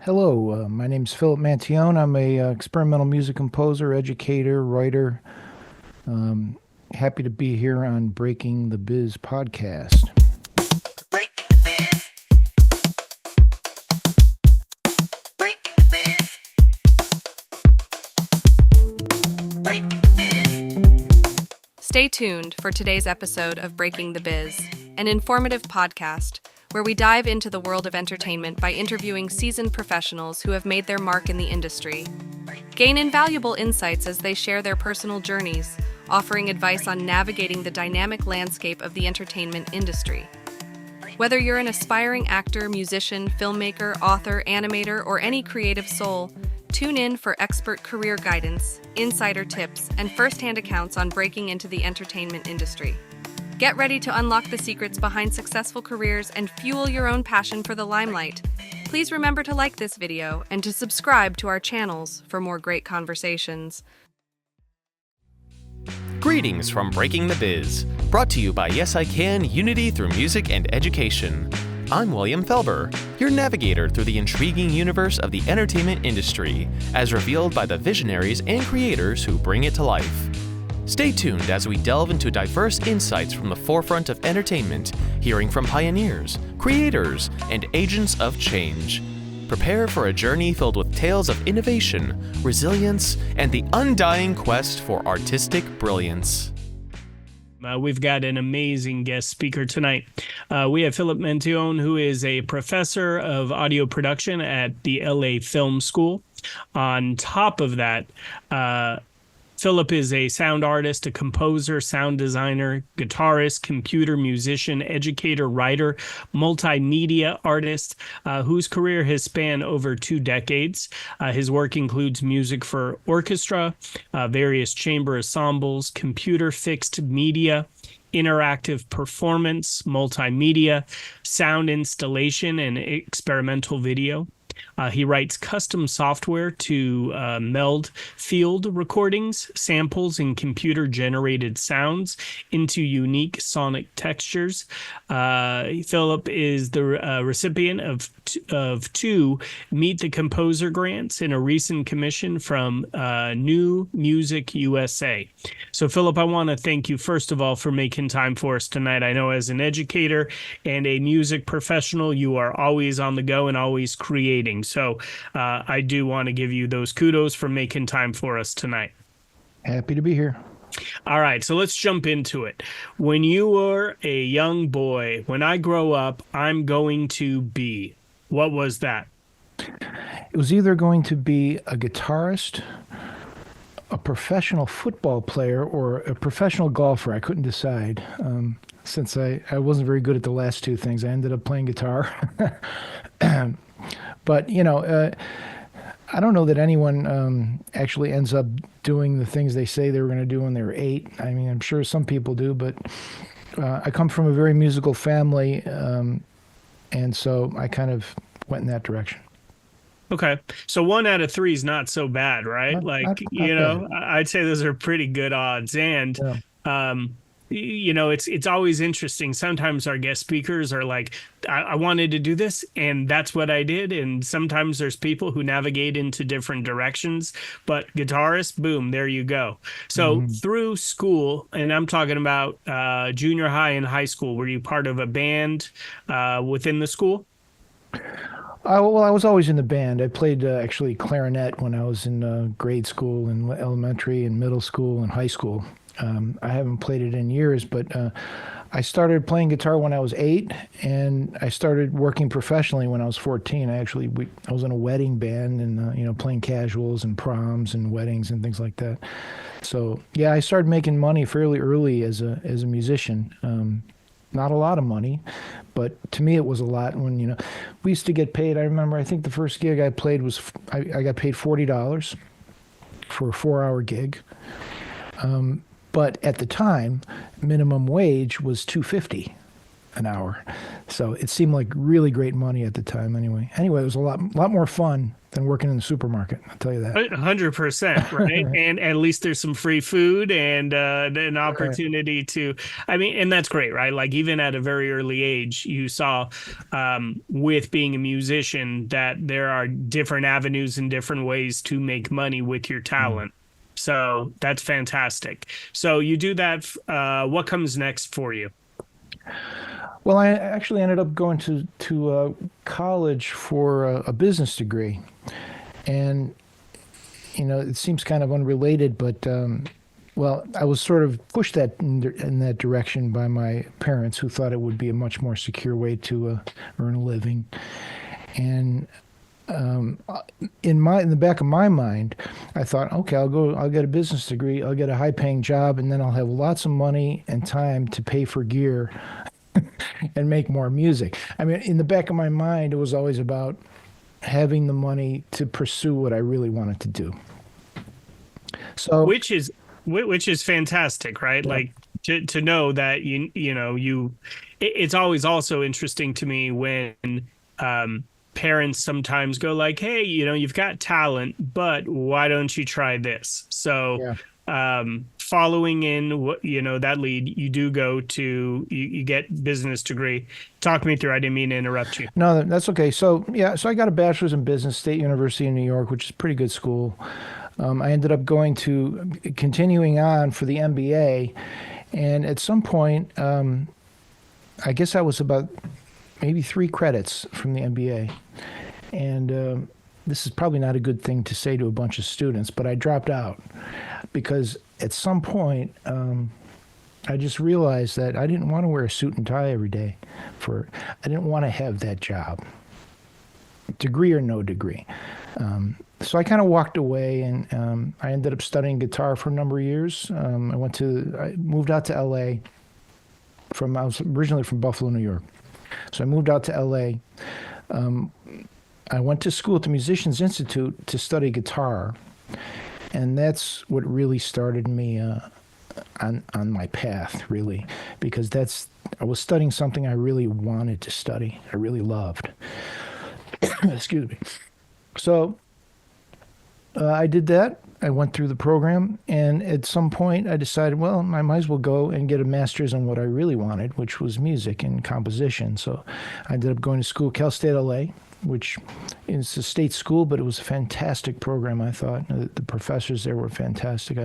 Hello, my name's Philip Mantione. I'm a experimental music composer, educator, writer. Um, Happy to be here on Breaking the Biz podcast. Stay tuned for today's episode of Breaking the Biz, an informative podcast where we dive into the world of entertainment by interviewing seasoned professionals who have made their mark in the industry. Gain invaluable insights as they share their personal journeys, offering advice on navigating the dynamic landscape of the entertainment industry. Whether you're an aspiring actor, musician, filmmaker, author, animator, or any creative soul, tune in for expert career guidance, insider tips, and first-hand accounts on breaking into the entertainment industry. Get ready to unlock the secrets behind successful careers and fuel your own passion for the limelight. Please remember to like this video and to subscribe to our channels for more great conversations. Greetings from Breaking the Biz, brought to you by Yes I Can Unity Through Music and Education. I'm William Felber, your navigator through the intriguing universe of the entertainment industry, as revealed by the visionaries and creators who bring it to life. Stay tuned as we delve into diverse insights from the forefront of entertainment, hearing from pioneers, creators, and agents of change. Prepare for a journey filled with tales of innovation, resilience, and the undying quest for artistic brilliance. We've got an amazing guest speaker tonight. We have Philip Mantione, who is a professor of audio production at the LA Film School. On top of that, Philip is a sound artist, a composer, sound designer, guitarist, computer musician, educator, writer, multimedia artist, whose career has spanned over 2 decades. His work includes music for orchestra, various chamber ensembles, computer fixed media, interactive performance, multimedia, sound installation, and experimental video. He writes custom software to meld field recordings, samples, and computer-generated sounds into unique sonic textures. Philip is the recipient of 2 Meet the Composer grants and a recent commission from New Music USA. So, Philip, I want to thank you, first of all, for making time for us tonight. I know as an educator and a music professional, you are always on the go and always creating. So I do want to give you those kudos for making time for us tonight. Happy to be here. All right, so let's jump into it. When you were a young boy, when I grow up, I'm going to be, what was that? It was either going to be a guitarist, a professional football player, or a professional golfer. I couldn't decide. Since I wasn't very good at the last 2 things, I ended up playing guitar. But, I don't know that anyone actually ends up doing the things they say they were going to do when they were 8. I mean, I'm sure some people do, but I come from a very musical family, and so I kind of went in that direction. Okay. So 1 out of 3 is not so bad, right? Not bad. I'd say those are pretty good odds. And, Yeah. it's always interesting. Sometimes our guest speakers are like, I wanted to do this and that's what I did. And sometimes there's people who navigate into different directions, but guitarist, boom, there you go. So through school, and I'm talking about junior high and high school, were you part of a band within the school? Well, I was always in the band. I played actually clarinet when I was in grade school and elementary and middle school and high school. I haven't played it in years, but I started playing guitar when I was 8, and I started working professionally when I was 14. I was in a wedding band and playing casuals and proms and weddings and things like that. So yeah, I started making money fairly early as a musician. Not a lot of money, but to me it was a lot when we used to get paid. I remember, I think the first gig I played was I got paid $40 for a 4-hour gig. But at the time, minimum wage was $2.50. an hour. So it seemed like really great money at the time anyway. Anyway, it was a lot more fun than working in the supermarket, I'll tell you that. 100%, right? And at least there's some free food and an Right. opportunity to, I mean, and that's great, right? Like even at a very early age, you saw with being a musician that there are different avenues and different ways to make money with your Mm. talent. So that's fantastic. So you do that. What comes next for you? Well, I actually ended up going to college for a business degree, and it seems kind of unrelated, but well, I was sort of pushed in that direction by my parents, who thought it would be a much more secure way to earn a living, and in the back of my mind, I thought, okay, I'll get a business degree, I'll get a high paying job, and then I'll have lots of money and time to pay for gear and make more music. I mean, in the back of my mind, it was always about having the money to pursue what I really wanted to do. So, Which is which is fantastic, right? yeah, Like to know that it's always also interesting to me when parents sometimes go like, "Hey, you've got talent, but why don't you try this?" So, yeah. following in what that lead, you do go to you get business degree. Talk me through. I didn't mean to interrupt you. No, that's okay. So, yeah, so I got a bachelor's in business, State University in New York, which is a pretty good school. I ended up continuing on for the MBA, and at some point, I guess I was about maybe 3 credits from the MBA, and this is probably not a good thing to say to a bunch of students, but I dropped out because at some point, I just realized that I didn't want to wear a suit and tie every day. I didn't want to have that job, degree or no degree. So I kind of walked away, and I ended up studying guitar for a number of years. I moved out to LA I was originally from Buffalo, New York. So I moved out to LA. I went to school at the Musicians Institute to study guitar, and that's what really started me on my path, really, because I was studying something I really wanted to study. I really loved. Excuse me. So I did that. I went through the program, and at some point, I decided, well, I might as well go and get a master's in what I really wanted, which was music and composition. So I ended up going to school, Cal State LA, which is a state school, but it was a fantastic program, I thought. The professors there were fantastic.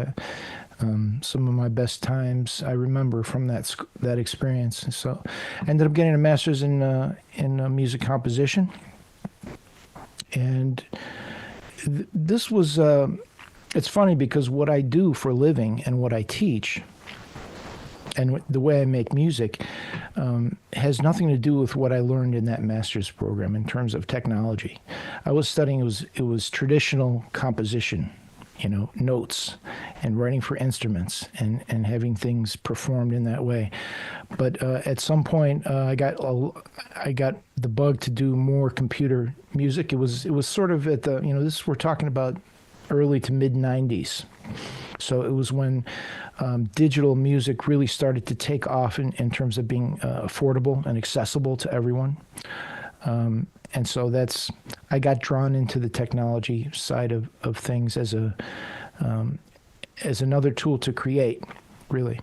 Some of my best times I remember from that experience. So I ended up getting a master's in music composition, and this was it's funny because what I do for a living and what I teach and the way I make music has nothing to do with what I learned in that master's program in terms of technology. I was studying, it was traditional composition, notes and writing for instruments and having things performed in that way. But at some point, I got the bug to do more computer music. It was sort of at we're talking about early to mid 90s. So it was when digital music really started to take off in terms of being affordable and accessible to everyone. And so I got drawn into the technology side of things as another tool to create, really.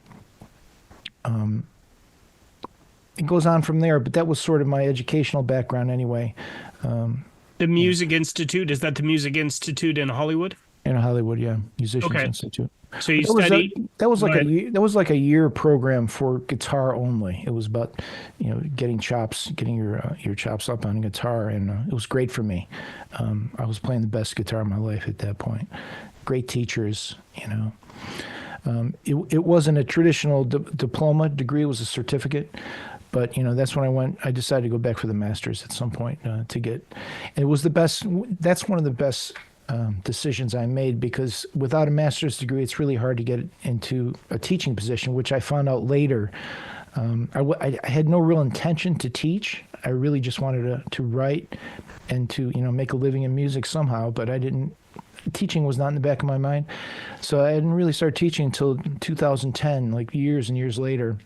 It goes on from there, but that was sort of my educational background anyway. The Music Institute, is that the Music Institute in Hollywood? In Hollywood, yeah, Musicians Okay. Institute. So you That was study. that was Go like ahead. that was like a year program for guitar only. It was about getting your chops up on guitar, and it was great for me. I was playing the best guitar of my life at that point. Great teachers, It wasn't a traditional diploma degree; it was a certificate. But that's when I decided to go back for the master's at some point to get. It was the best. That's one of the best decisions I made, because without a master's degree, it's really hard to get into a teaching position, which I found out later. I had no real intention to teach. I really just wanted to write and to make a living in music somehow. But I didn't. Teaching was not in the back of my mind, so I didn't really start teaching until 2010, like years and years later.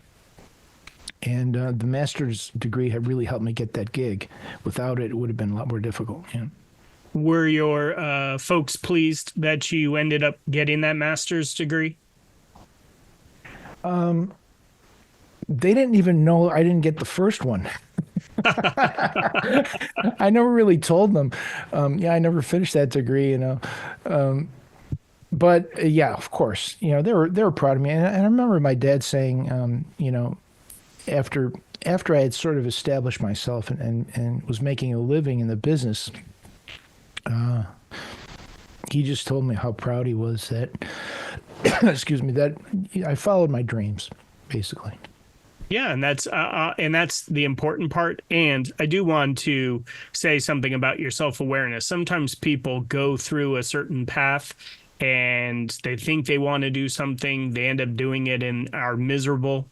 And the master's degree had really helped me get that gig. Without it, it would have been a lot more difficult. Yeah. Were your folks pleased that you ended up getting that master's degree? They didn't even know I didn't get the first one. I never really told them. Yeah, I never finished that degree, But yeah, of course, they were proud of me, and I remember my dad saying, after I had sort of established myself and was making a living in the business, he just told me how proud he was that, excuse me, that I followed my dreams, basically. Yeah, and that's the important part. And I do want to say something about your self-awareness. Sometimes people go through a certain path and they think they want to do something, they end up doing it and are miserable,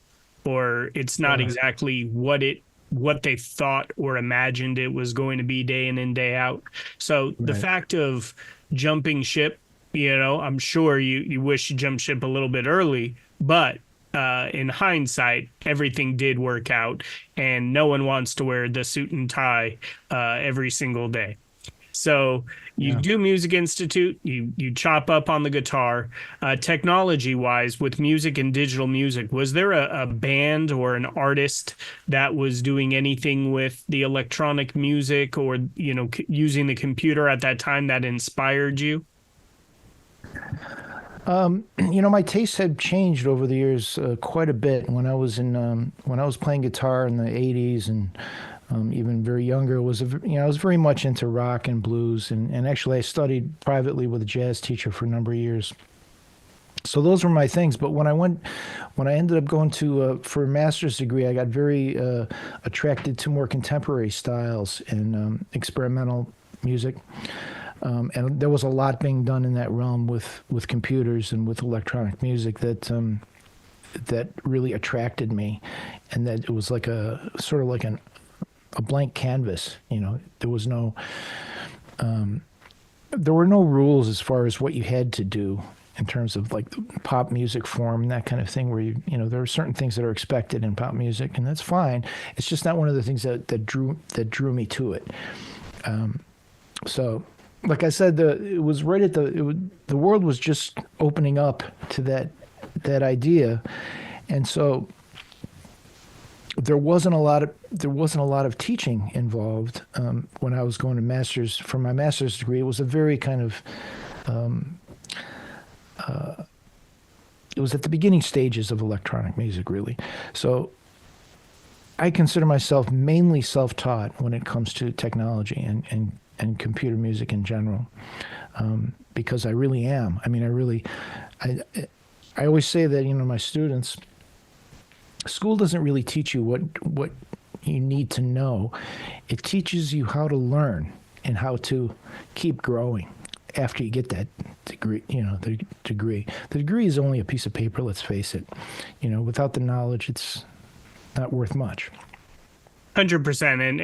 or it's not exactly what they thought or imagined it was going to be day in and day out. So the fact of jumping ship, I'm sure you wish you jumped ship a little bit early, but in hindsight, everything did work out, and no one wants to wear the suit and tie every single day. So you do Music Institute, you chop up on the guitar. Technology-wise, with music and digital music, was there a band or an artist that was doing anything with the electronic music or, using the computer at that time that inspired you? My tastes had changed over the years quite a bit. When I was playing guitar in the '80s and even very younger, I was very much into rock and blues, and actually I studied privately with a jazz teacher for a number of years. So those were my things. But when I ended up going for a master's degree, I got very attracted to more contemporary styles and experimental music. And there was a lot being done in that realm with computers and with electronic music that really attracted me, and that it was like a sort of like a blank canvas. There was there were no rules as far as what you had to do in terms of like the pop music form and that kind of thing, where there are certain things that are expected in pop music, and that's fine. It's just not one of the things that drew me to it. So. Like I said, it was right at the world was just opening up to that idea, and so there wasn't a lot of teaching involved when I was going to for my master's degree. It was a very kind of it was at the beginning stages of electronic music, really. So I consider myself mainly self-taught when it comes to technology and computer music in general, because I really am. I mean, I always say that, my students, school doesn't really teach you what you need to know. It teaches you how to learn and how to keep growing after you get that degree, the degree. The degree is only a piece of paper, let's face it. Without the knowledge, it's not worth much. 100%. And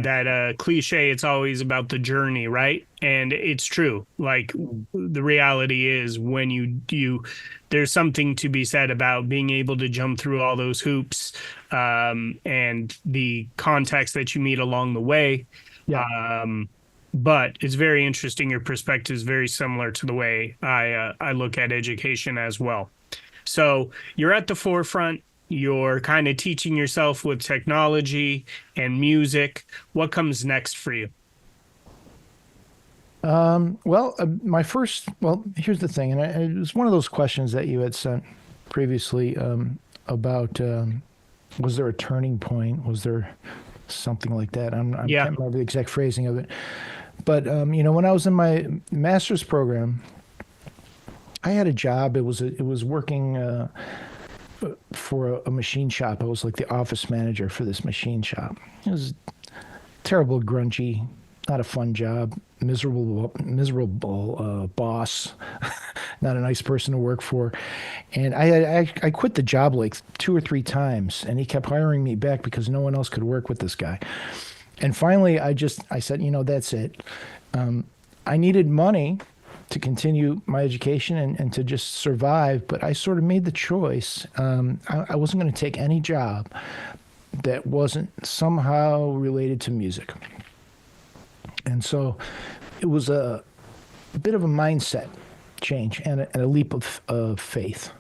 that cliche, it's always about the journey, right? And it's true. Like, the reality is, when you there's something to be said about being able to jump through all those hoops, and the context that you meet along the way. Yeah. But it's very interesting. Your perspective is very similar to the way I look at education as well. So you're at the forefront. You're kind of teaching yourself with technology and music. What comes next for you? Well, here's the thing, and it was one of those questions that you had sent previously about was there a turning point? Was there something like that? I can't remember the exact phrasing of it. But, when I was in my master's program, I had a job. It was working for a machine shop. I was like the office manager for this machine shop. It was terrible, grungy, not a fun job, miserable boss, not a nice person to work for. And I quit the job like 2 or 3 times, and he kept hiring me back because no one else could work with this guy. And finally, I said, that's it. I needed money to continue my education and to just survive, but I sort of made the choice. I wasn't going to take any job that wasn't somehow related to music. And so it was a bit of a mindset change and a leap of faith.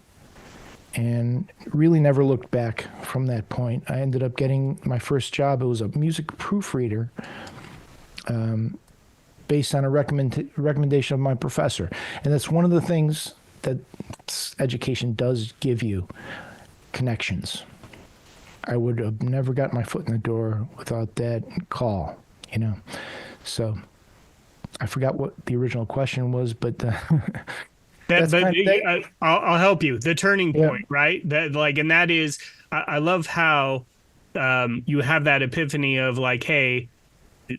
And really never looked back from that point. I ended up getting my first job. It was a music proofreader, based on a recommendation of my professor. And that's one of the things that education does give you, connections. I would have never got my foot in the door without that call, you know. So I forgot what the original question was, but I'll help you. The turning Yeah. point, right? And that is, I love how you have that epiphany of like, hey,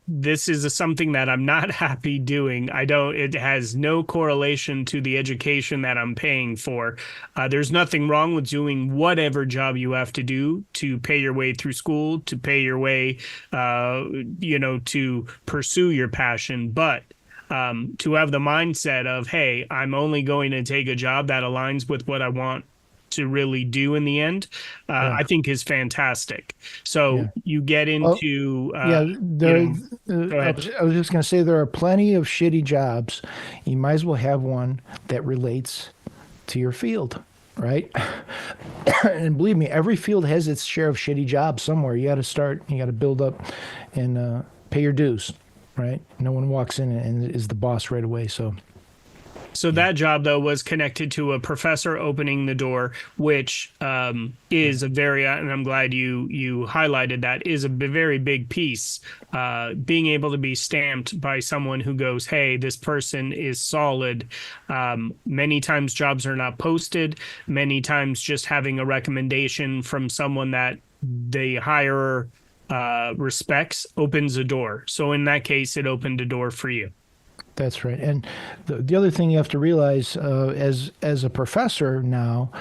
this is something that I'm not happy doing. It has no correlation to the education that I'm paying for. There's nothing wrong with doing whatever job you have to do to pay your way through school, to pay your way, to pursue your passion. But to have the mindset of, hey, I'm only going to take a job that aligns with what I want to really do in the end, Yeah. I think is fantastic. So Yeah. you get into, yeah, go ahead. I was just going to say there are plenty of shitty jobs. You might as well have one that relates to your field, right? And believe me, every field has its share of shitty jobs somewhere. You got to start, you got to build up and pay your dues, right? No one walks in and is the boss right away. So that job, though, was connected to a professor opening the door, which is a very, and I'm glad you highlighted that, is a very big piece. Being able to be stamped by someone who goes, hey, this person is solid. Many times jobs are not posted. Many times just having a recommendation from someone that the hirer respects opens a door. So in that case, it opened a door for you. That's right. And the other thing you have to realize, as a professor now,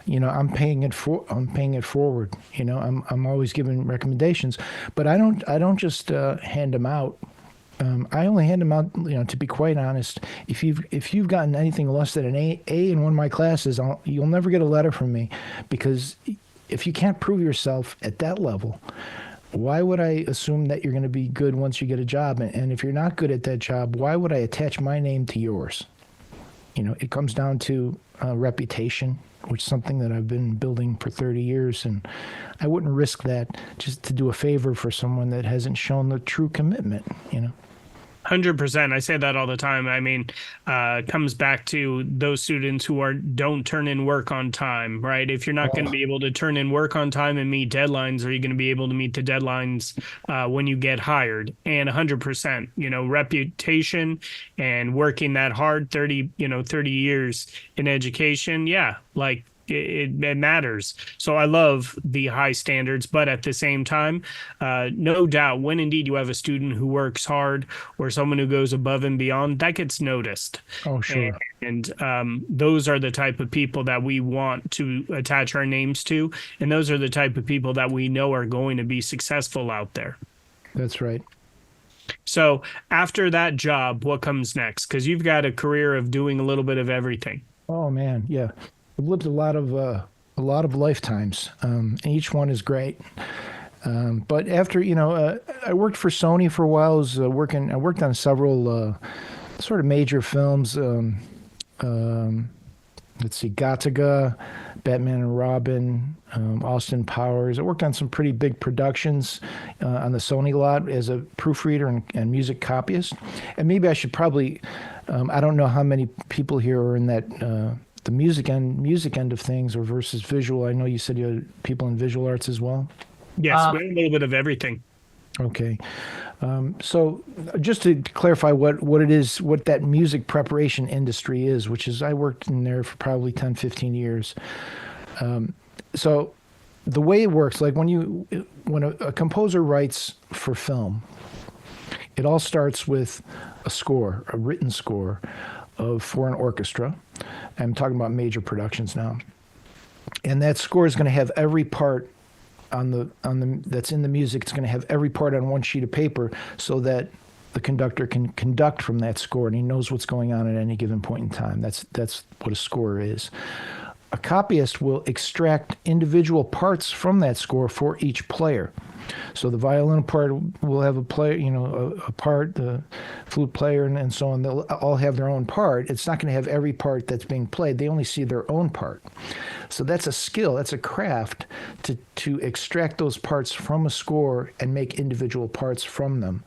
you know, I'm paying it forward. You know, I'm always giving recommendations, but I don't just hand them out. I only hand them out, you know, to be quite honest. If you've gotten anything less than an A in one of my classes, you'll never get a letter from me, because if you can't prove yourself at that level, why would I assume that you're going to be good once you get a job? And if you're not good at that job, why would I attach my name to yours? You know, it comes down to reputation, which is something that I've been building for 30 years. And I wouldn't risk that just to do a favor for someone that hasn't shown the true commitment, you know? 100%. I say that all the time. I mean, it comes back to those students who don't turn in work on time, right? If you're not going to be able to turn in work on time and meet deadlines, are you going to be able to meet the deadlines when you get hired? And 100%, you know, reputation and working that hard, 30 years in education. Yeah, like it matters. So I love the high standards, but at the same time, no doubt, when indeed you have a student who works hard or someone who goes above and beyond, that gets noticed. Oh, sure. And those are the type of people that we want to attach our names to. And those are the type of people that we know are going to be successful out there. That's right. So after that job, what comes next? Because you've got a career of doing a little bit of everything. Oh, man. Yeah. I've lived a lot of lifetimes, and each one is great. But after, you know, I worked for Sony for a while. I worked on several sort of major films. Let's see, Gattaca, Batman and Robin, Austin Powers. I worked on some pretty big productions on the Sony lot as a proofreader and music copyist. And maybe I should probably, I don't know how many people here are in that the music end of things or versus visual. I know you said you had people in visual arts as well. Yes, we have a little bit of everything. Okay. So just to clarify what it is, what that music preparation industry is, which is I worked in there for probably 10, 15 years. So the way it works, like when a composer writes for film, it all starts with a score, a written score for an orchestra. I'm talking about major productions now. And that score is going to have every part on the that's in the music. It's going to have every part on one sheet of paper so that the conductor can conduct from that score and he knows what's going on at any given point in time. That's what a score is. a copyist will extract individual parts from that score for each player. So the violin part will have a player, a part, the flute player, and so on. They'll all have their own part. It's not going to have every part that's being played. They only see their own part. So that's a skill, that's a craft to extract those parts from a score and make individual parts from them.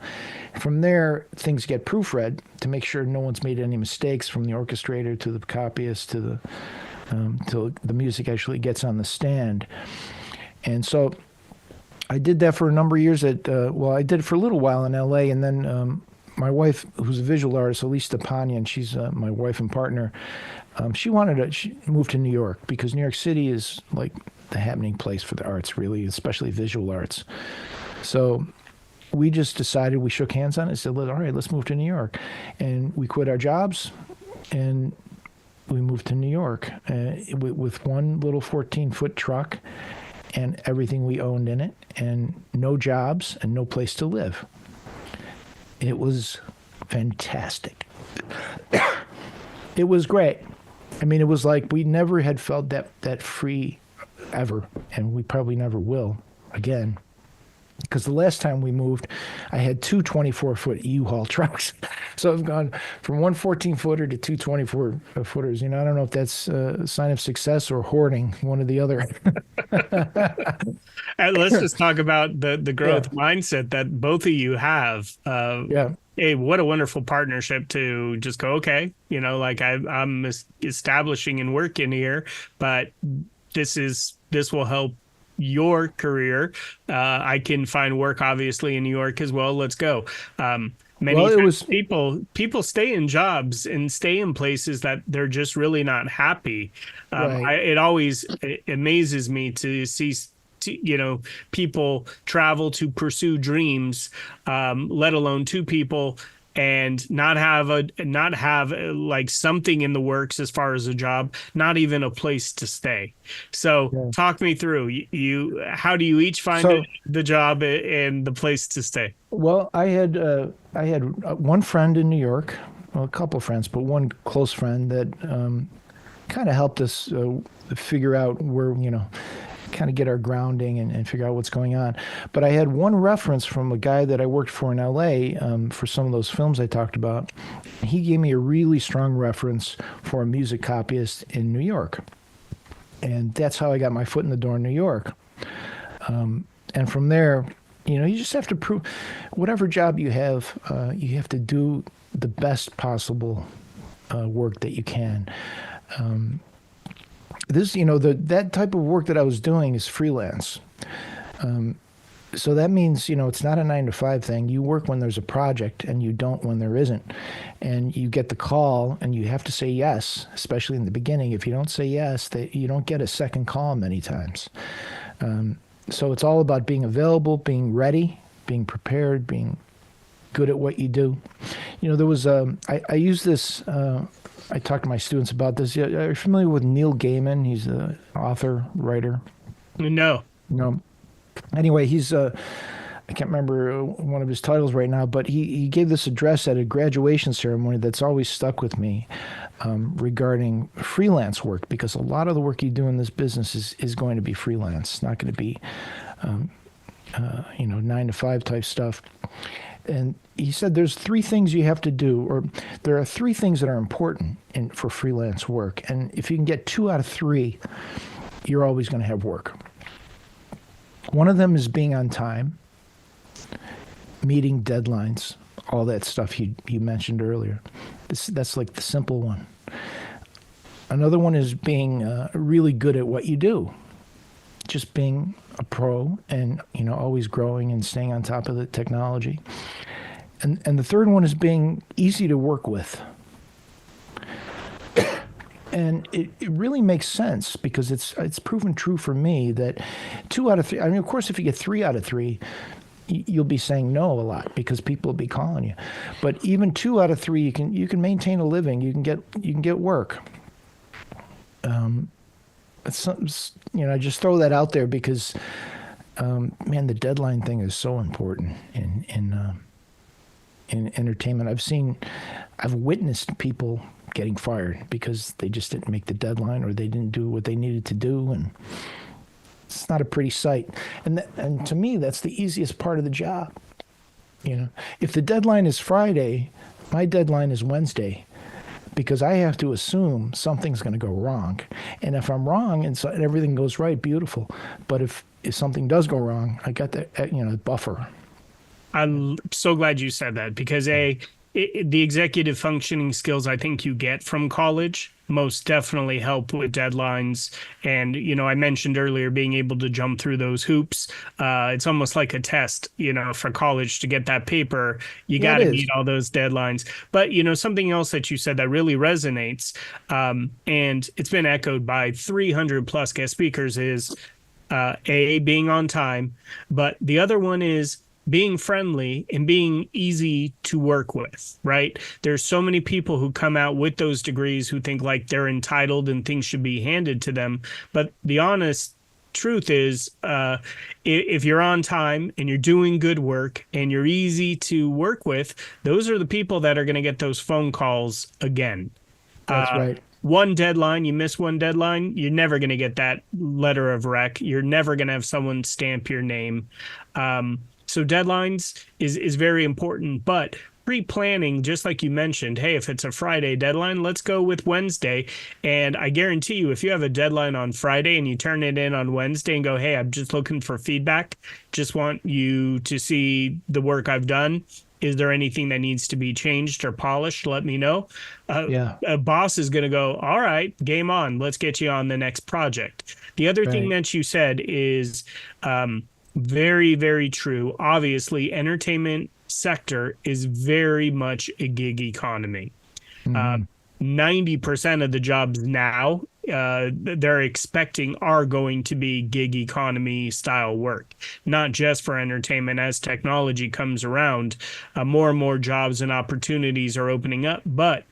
From there, things get proofread to make sure no one's made any mistakes, from the orchestrator to the copyist to the till the music actually gets on the stand. And so I did that for a number of years I did it for a little while in LA, and then my wife, who's a visual artist, Elise Stepanian, she's my wife and partner, she moved to New York because New York City is like the happening place for the arts, really, especially visual arts. So we just decided, we shook hands on it and said, all right, let's move to New York. And we quit our jobs and we moved to New York with one little 14-foot truck and everything we owned in it, and no jobs and no place to live. It was fantastic. It was great. I mean, it was like we never had felt that free ever, and we probably never will again. Because the last time we moved, I had two 24-foot U-Haul trucks. So I've gone from one 14-footer to two 24-footers. I don't know if that's a sign of success or hoarding, one or the other. And let's just talk about the growth mindset that both of you have. Hey, what a wonderful partnership to just go, okay, I'm establishing and working here, but this will help your career. I can find work obviously in New York as well. Let's go. People stay in jobs and stay in places that they're just really not happy. Right. It always amazes me to see people travel to pursue dreams, let alone two people, and not have like something in the works as far as a job, not even a place to stay. So talk me through you. How do you each find the job and the place to stay? Well, I had one friend in New York, well, a couple of friends, but one close friend that kind of helped us figure out where, kind of get our grounding and figure out what's going on. But I had one reference from a guy that I worked for in LA for some of those films I talked about. He gave me a really strong reference for a music copyist in New York. And that's how I got my foot in the door in New York. And from there, you just have to prove whatever job you have to do the best possible work that you can. That type of work that I was doing is freelance. So that means, it's not a 9-to-5 thing. You work when there's a project and you don't when there isn't. And you get the call and you have to say yes, especially in the beginning. If you don't say yes, you don't get a second call many times. So it's all about being available, being ready, being prepared, being good at what you do. There was I use this. I talk to my students about this. Are you familiar with Neil Gaiman? He's an author, writer. No. Anyway, he's I can't remember one of his titles right now, but he gave this address at a graduation ceremony that's always stuck with me regarding freelance work, because a lot of the work you do in this business is going to be freelance. It's not going to be 9-to-5 type stuff. And he said there's three things you have to do, or there are three things that are important for freelance work. And if you can get 2 out of 3, you're always going to have work. One of them is being on time, meeting deadlines, all that stuff you mentioned earlier. That's like the simple one. Another one is being really good at what you do. Just being a pro and, always growing and staying on top of the technology. And the third one is being easy to work with. And it really makes sense, because it's proven true for me that 2 out of 3, I mean, of course, if you get 3 out of 3, you'll be saying no a lot because people will be calling you. But even 2 out of 3, you can maintain a living, you can get work. I just throw that out there because, the deadline thing is so important in entertainment. I've witnessed people getting fired because they just didn't make the deadline or they didn't do what they needed to do, and it's not a pretty sight. And to me, that's the easiest part of the job. If the deadline is Friday, my deadline is Wednesday, because I have to assume something's going to go wrong. And if I'm wrong and everything goes right, beautiful. But if something does go wrong, I got the buffer. I'm so glad you said that, because the executive functioning skills I think you get from college most definitely help with deadlines. And, I mentioned earlier being able to jump through those hoops. It's almost like a test, for college to get that paper. You got to meet all those deadlines. But, something else that you said that really resonates, and it's been echoed by 300 plus guest speakers, is being on time. But the other one is being friendly and being easy to work with, right? There's so many people who come out with those degrees who think like they're entitled and things should be handed to them. But the honest truth is, if you're on time and you're doing good work and you're easy to work with, those are the people that are going to get those phone calls again. That's right. One deadline, you miss one deadline, you're never going to get that letter of rec. You're never going to have someone stamp your name. So deadlines is very important, but pre-planning, just like you mentioned, hey, if it's a Friday deadline, let's go with Wednesday. And I guarantee you, if you have a deadline on Friday and you turn it in on Wednesday and go, hey, I'm just looking for feedback, just want you to see the work I've done. Is there anything that needs to be changed or polished? Let me know. A boss is going to go, all right, game on. Let's get you on the next project. The other thing that you said is very, very true. Obviously, entertainment sector is very much a gig economy. 90% of the jobs now they're expecting are going to be gig economy style work, not just for entertainment. As technology comes around, more and more jobs and opportunities are opening up. But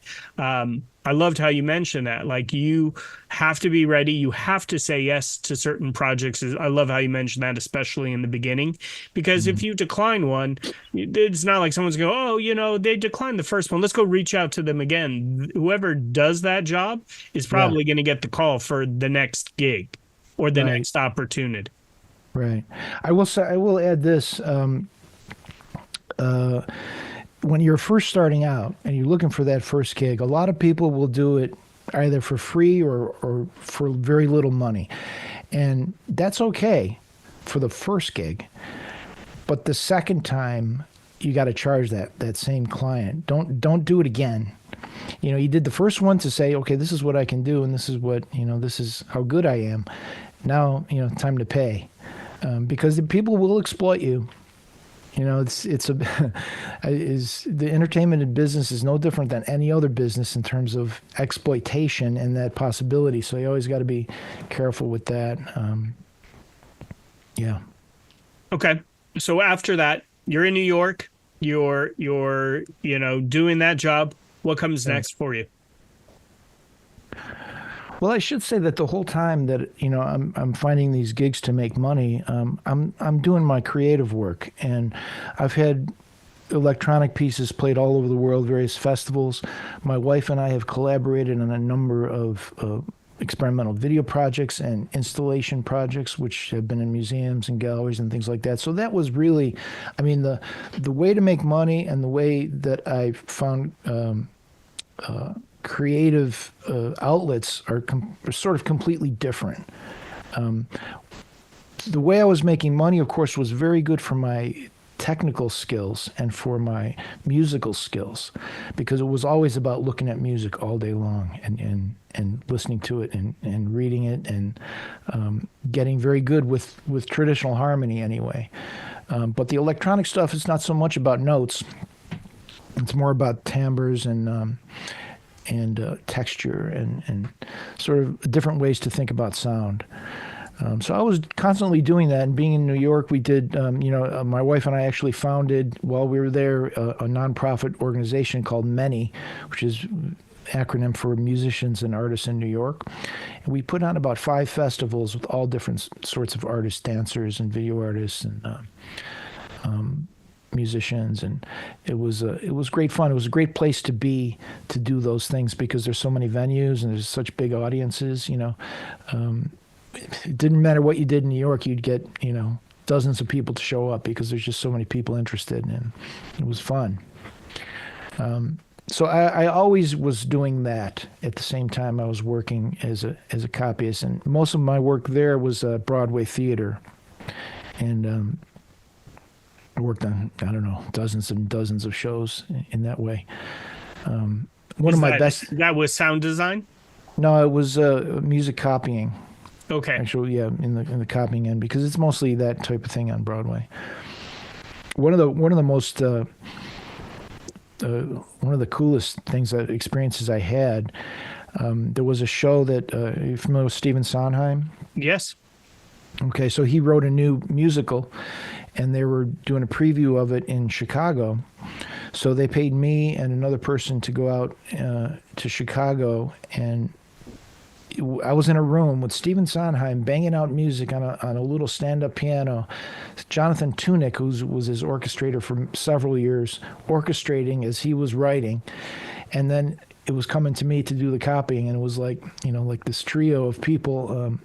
I loved how you mentioned that. Like, you have to be ready. You have to say yes to certain projects. I love how you mentioned that, especially in the beginning, because if you decline one, it's not like someone's going, oh, they declined the first one, let's go reach out to them again. Whoever does that job is probably going to get the call for the next gig or the next opportunity. Right. I will add this. When you're first starting out and you're looking for that first gig, a lot of people will do it either for free or for very little money. And that's okay for the first gig. But the second time, you got to charge that same client. Don't do it again. You did the first one to say, okay, this is what I can do, and this is what, this is how good I am. Now, time to pay. Because the people will exploit you. The entertainment business is no different than any other business in terms of exploitation and that possibility. So you always got to be careful with that. Okay. So after that, you're in New York. You're doing that job. What comes next for you? Well, I should say that the whole time that I'm finding these gigs to make money, I'm doing my creative work, and I've had electronic pieces played all over the world, various festivals. My wife and I have collaborated on a number of experimental video projects and installation projects, which have been in museums and galleries and things like that. So that was really, the way to make money and the way that I found creative outlets are sort of completely different. The way I was making money, of course, was very good for my technical skills and for my musical skills, because it was always about looking at music all day long and listening to it and reading it and getting very good with traditional harmony anyway. But the electronic stuff is not so much about notes. It's more about timbres and texture and sort of different ways to think about sound. So I was constantly doing that. And being in New York, we did, my wife and I actually founded, while we were there, a nonprofit organization called MANY, which is acronym for Musicians and Artists in New York. And we put on about 5 festivals with all different sorts of artists, dancers and video artists. And musicians, and it was great fun. It was a great place to be, to do those things, because there's so many venues and there's such big audiences. It didn't matter what you did in New York, you'd get dozens of people to show up because there's just so many people interested, and it was fun. So I always was doing that at the same time I was working as a copyist, and most of my work there was Broadway theater, and I worked on, I don't know, dozens and dozens of shows in that way. One of my best. That was sound design? No, it was music copying. Okay. Actually, yeah, in the copying end, because it's mostly that type of thing on Broadway. One of the most one of the coolest experiences I had. There was a show that you familiar with Stephen Sondheim? Yes. Okay, so he wrote a new musical, and they were doing a preview of it in Chicago. So they paid me and another person to go out to Chicago, and I was in a room with Stephen Sondheim banging out music on a little stand-up piano. Jonathan Tunick, who was his orchestrator for several years, orchestrating as he was writing, and then it was coming to me to do the copying, and it was like this trio of people,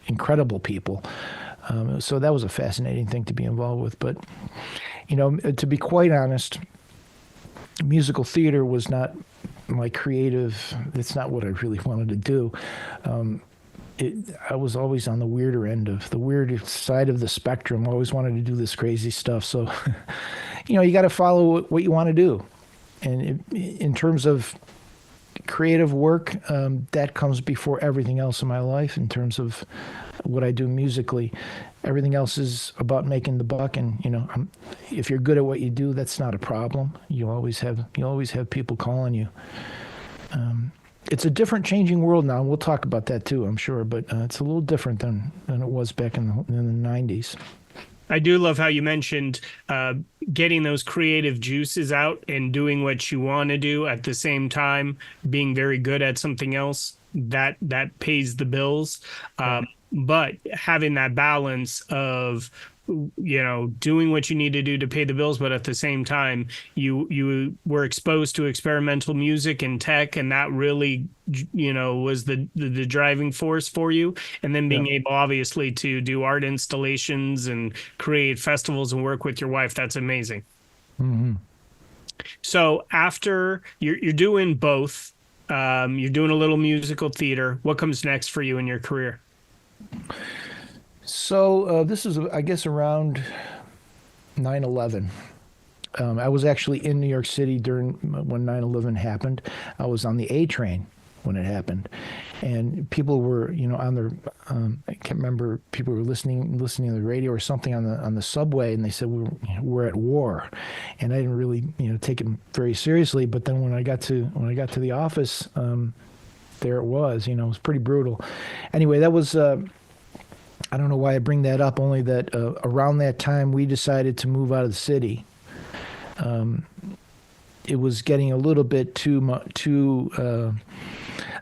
incredible people. So that was a fascinating thing to be involved with. But to be quite honest, musical theater was not my creative. It's not what I really wanted to do. I was always on the weirder end of the weird side of the spectrum. I always wanted to do this crazy stuff. So, you got to follow what you want to do. And in terms of creative work, that comes before everything else in my life. In terms of what I do musically, everything else is about making the buck. And if you're good at what you do, that's not a problem. You always have people calling you. It's a different, changing world now. We'll talk about that too, I'm sure. But it's a little different than it was back in the 90s. I do love how you mentioned getting those creative juices out and doing what you want to do at the same time, being very good at something else that pays the bills. But having that balance of, doing what you need to do to pay the bills, but at the same time, you were exposed to experimental music and tech, and that really, was the driving force for you. And then being able, obviously, to do art installations and create festivals and work with your wife, that's amazing. Mm-hmm. So after you're doing both, you're doing a little musical theater. What comes next for you in your career? So this is, I guess, around 9/11. I was actually in New York City when 9/11 happened. I was on the A train when it happened, and people were, on their, I can't remember, people were listening to the radio or something on the subway, and they said we're at war, and I didn't really, take it very seriously. But then when I got to the office, there it was. It was pretty brutal. Anyway, that was. I don't know why I bring that up, only that around that time we decided to move out of the city. It was getting a little bit too I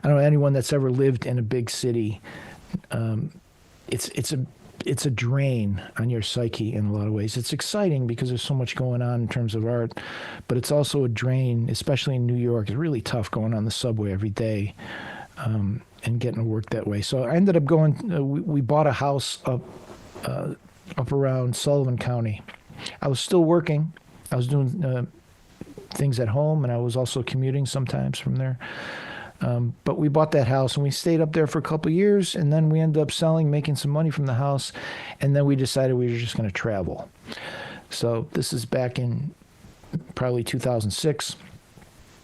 don't know, anyone that's ever lived in a big city, it's a drain on your psyche in a lot of ways. It's exciting because there's so much going on in terms of art, but it's also a drain, especially in New York. It's really tough going on the subway every day. And getting to work that way. So I ended up going, we bought a house up around Sullivan County. I was still working. I was doing things at home, and I was also commuting sometimes from there. But we bought that house, and we stayed up there for a couple of years, and then we ended up selling, making some money from the house, and then we decided we were just going to travel. So this is back in probably 2006.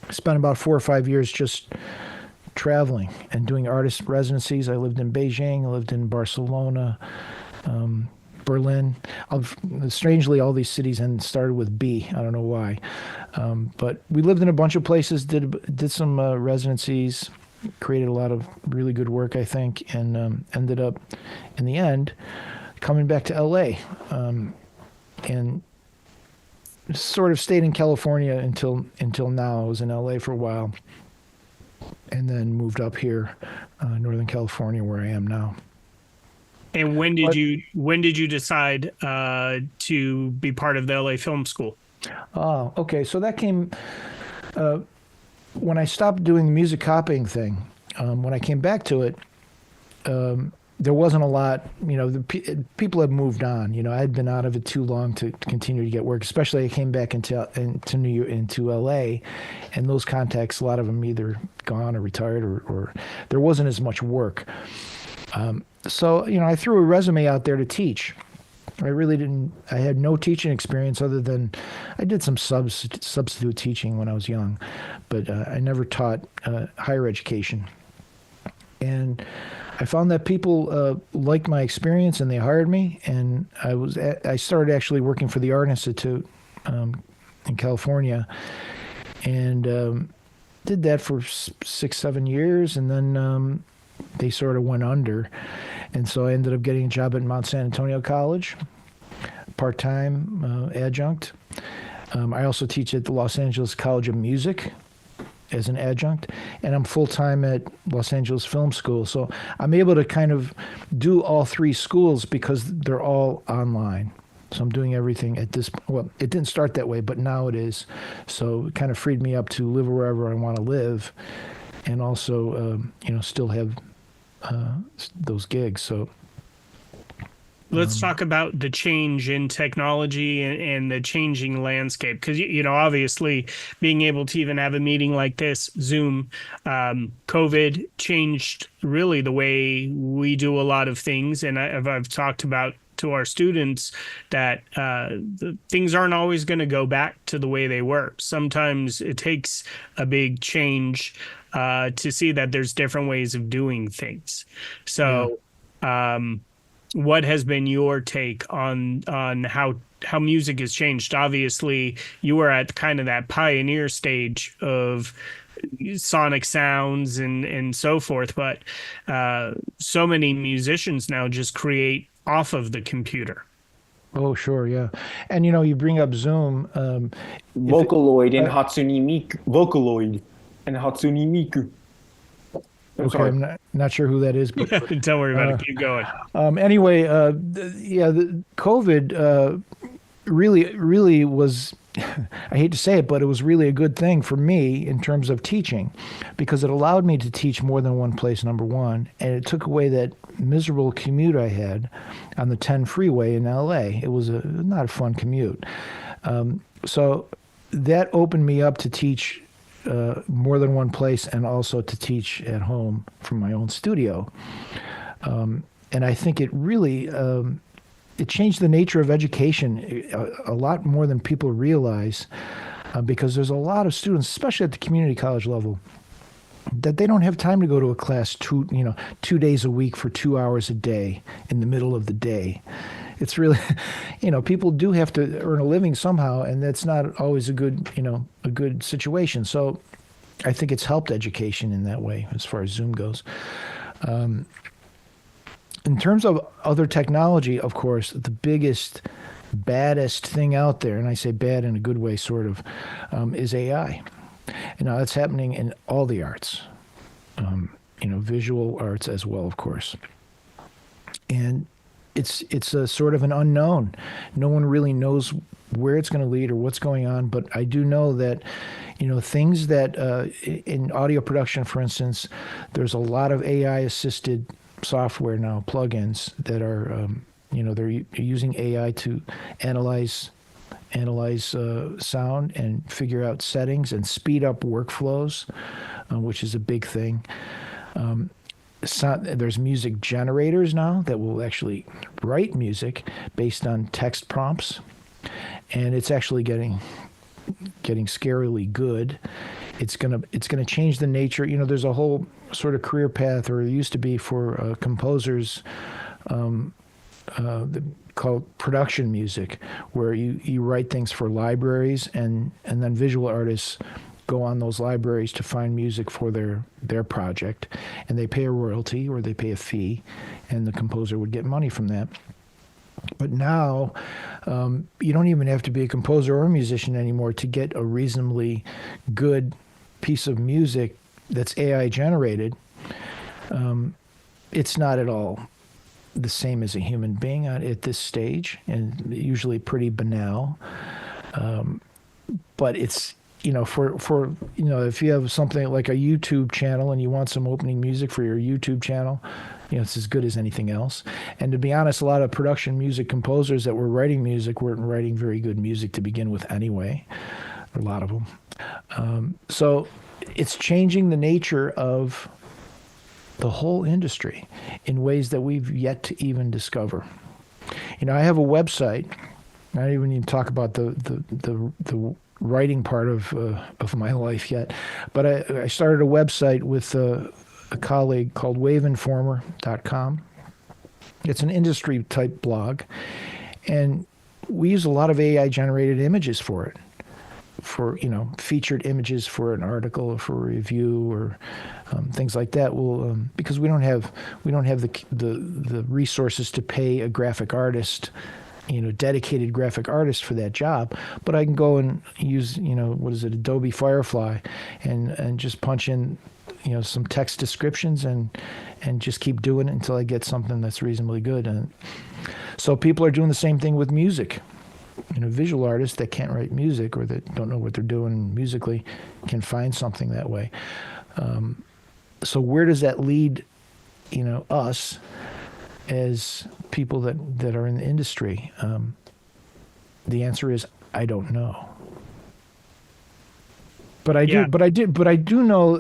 I spent about 4 or 5 years just traveling and doing artist residencies. I lived in Beijing, I lived in Barcelona, Berlin. Strangely, all these cities started with B. I don't know why. But we lived in a bunch of places, did some residencies, created a lot of really good work, I think, and ended up, in the end, coming back to LA. And sort of stayed in California until now. I was in LA for a while. And then moved up here, Northern California, where I am now. And But when did you decide to be part of the LA Film School? oh, okay. So that came when I stopped doing the music copying thing. When I came back to it, there wasn't a lot. People have moved on. I had been out of it too long to continue to get work. Especially I came back into New York, into LA, and those contacts, a lot of them either gone or retired, or there wasn't as much work. So I threw a resume out there to teach. I really didn't. I had no teaching experience other than I did some substitute teaching when I was young, but I never taught higher education. And I found that people liked my experience and they hired me. And I started actually working for the Art Institute in California, and did that for 6, 7 years, and then they sort of went under. And so I ended up getting a job at Mount San Antonio College, part-time adjunct. I also teach at the Los Angeles College of Music as an adjunct, and I'm full-time at Los Angeles Film School. So I'm able to kind of do all three schools because they're all online. So I'm doing everything at this. Well, it didn't start that way, but now it is. So it kind of freed me up to live wherever I want to live, and also, still have those gigs. So Let's talk about the change in technology and the changing landscape. Because, obviously being able to even have a meeting like this, Zoom, COVID changed really the way we do a lot of things. And I've talked about to our students that things aren't always going to go back to the way they were. Sometimes it takes a big change to see that there's different ways of doing things. So, what has been your take on how music has changed? Obviously, you were at kind of that pioneer stage of sonic sounds and so forth, but so many musicians now just create off of the computer. Oh, sure, yeah. And you bring up Zoom. Vocaloid and Hatsune Miku. Vocaloid and Hatsune Miku. I'm Okay, sorry. I'm not sure who that is, but Don't worry about it. Keep going. anyway, the COVID really was. I hate to say it, but it was really a good thing for me in terms of teaching, because it allowed me to teach more than one place, number one, and it took away that miserable commute I had on the 10 freeway in LA. It was not a fun commute. So that opened me up to teach more than one place, and also to teach at home from my own studio. And I think it really it changed the nature of education a lot more than people realize, because there's a lot of students, especially at the community college level, that they don't have time to go to a class 2 days a week for 2 hours a day in the middle of the day. It's really, people do have to earn a living somehow, and that's not always a good situation. So I think it's helped education in that way as far as Zoom goes. In terms of other technology, of course, the biggest, baddest thing out there, and I say bad in a good way, sort of, is AI. And now that's happening in all the arts, visual arts as well, of course. And it's a sort of an unknown. No one really knows where it's going to lead or what's going on. But I do know that, things that in audio production, for instance, there's a lot of AI-assisted software now, plugins that are, they're using AI to analyze sound and figure out settings and speed up workflows, which is a big thing. There's music generators now that will actually write music based on text prompts, and it's actually getting scarily good. It's gonna change the nature. There's a whole sort of career path, or there used to be, for composers, called production music, where you write things for libraries, and then visual artists go on those libraries to find music for their project, and they pay a royalty or they pay a fee, and the composer would get money from that. But now, you don't even have to be a composer or a musician anymore to get a reasonably good piece of music that's AI generated. It's not at all the same as a human being at this stage, and usually pretty banal. But it's, for if you have something like a YouTube channel and you want some opening music for your YouTube channel, it's as good as anything else. And to be honest, a lot of production music composers that were writing music weren't writing very good music to begin with anyway, a lot of them. So it's changing the nature of the whole industry in ways that we've yet to even discover. I have a website. I don't even need to talk about the writing part of my life yet, but I started a website with a colleague called waveinformer.com. It's an industry type blog, and we use a lot of AI generated images for it, for featured images for an article or for a review or things like that. We'll because we don't have the resources to pay a graphic artist, dedicated graphic artist for that job, but I can go and use what is it, Adobe Firefly, and just punch in some text descriptions and just keep doing it until I get something that's reasonably good. And so people are doing the same thing with music. Visual artists that can't write music or that don't know what they're doing musically can find something that way. So where does that lead, us as people that are in the industry? The answer is I don't know. But I do know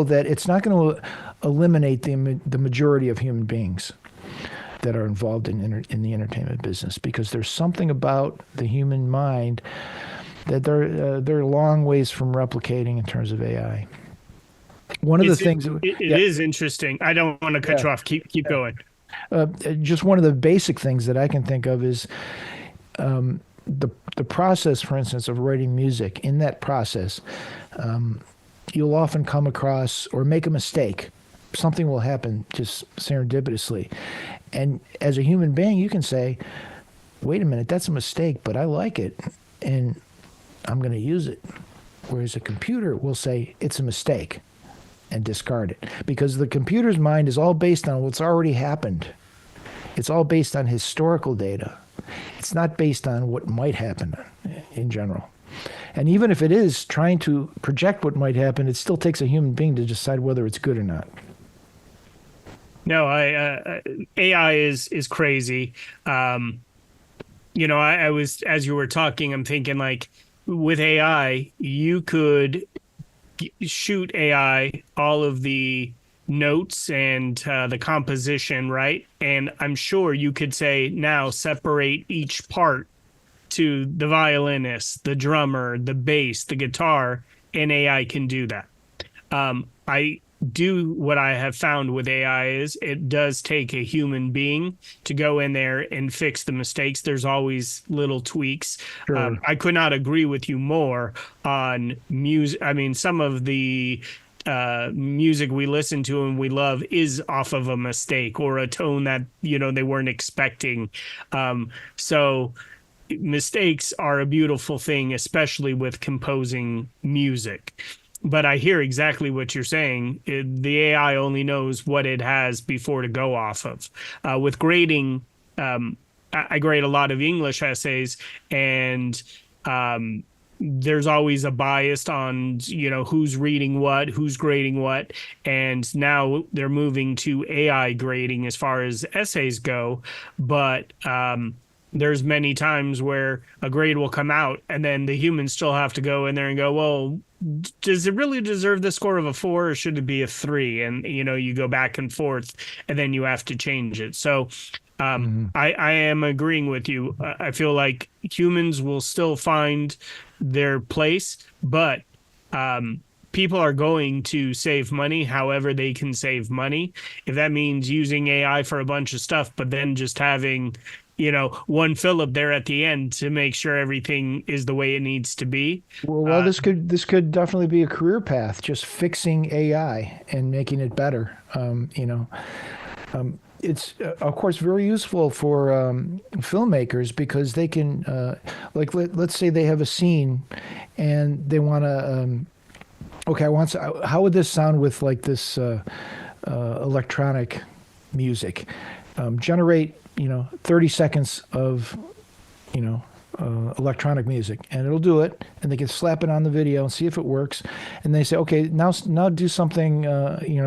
that it's not going to eliminate the majority of human beings that are involved in the entertainment business, because there's something about the human mind that they're a long ways from replicating in terms of AI. One of the things it is interesting. I don't want to cut you off. Keep going. Just one of the basic things that I can think of is the process, for instance, of writing music. In that process, you'll often come across or make a mistake. Something will happen just serendipitously. And as a human being, you can say, wait a minute, that's a mistake, but I like it, and I'm going to use it. Whereas a computer will say, it's a mistake, and discard it. Because the computer's mind is all based on what's already happened. It's all based on historical data. It's not based on what might happen in general. And even if it is trying to project what might happen, it still takes a human being to decide whether it's good or not. No, AI is crazy. I was, as you were talking, I'm thinking like with AI, you could shoot AI all of the notes and the composition, right? And I'm sure you could say, now separate each part to the violinist, the drummer, the bass, the guitar, and AI can do that. What I have found with AI is it does take a human being to go in there and fix the mistakes. There's always little tweaks. Sure. I could not agree with you more on music. I mean, some of the music we listen to and we love is off of a mistake or a tone that, they weren't expecting. So mistakes are a beautiful thing, especially with composing music. But I hear exactly what you're saying. The AI only knows what it has before to go off of. With grading, I grade a lot of English essays, and there's always a bias on, who's reading what, who's grading what. And now they're moving to AI grading as far as essays go. But there's many times where a grade will come out and then the humans still have to go in there and go, well, does it really deserve the score of a 4 or should it be a 3? And, you go back and forth and then you have to change it. So I am agreeing with you. I feel like humans will still find their place, but people are going to save money however they can save money. If that means using AI for a bunch of stuff, but then just having one Philip there at the end to make sure everything is the way it needs to be. Well, this could definitely be a career path, just fixing AI and making it better. It's of course very useful for filmmakers, because they can, let's say they have a scene and they want to, how would this sound with like this electronic music? generate 30 seconds of electronic music, and it'll do it, and they can slap it on the video and see if it works, and they say, okay, now do something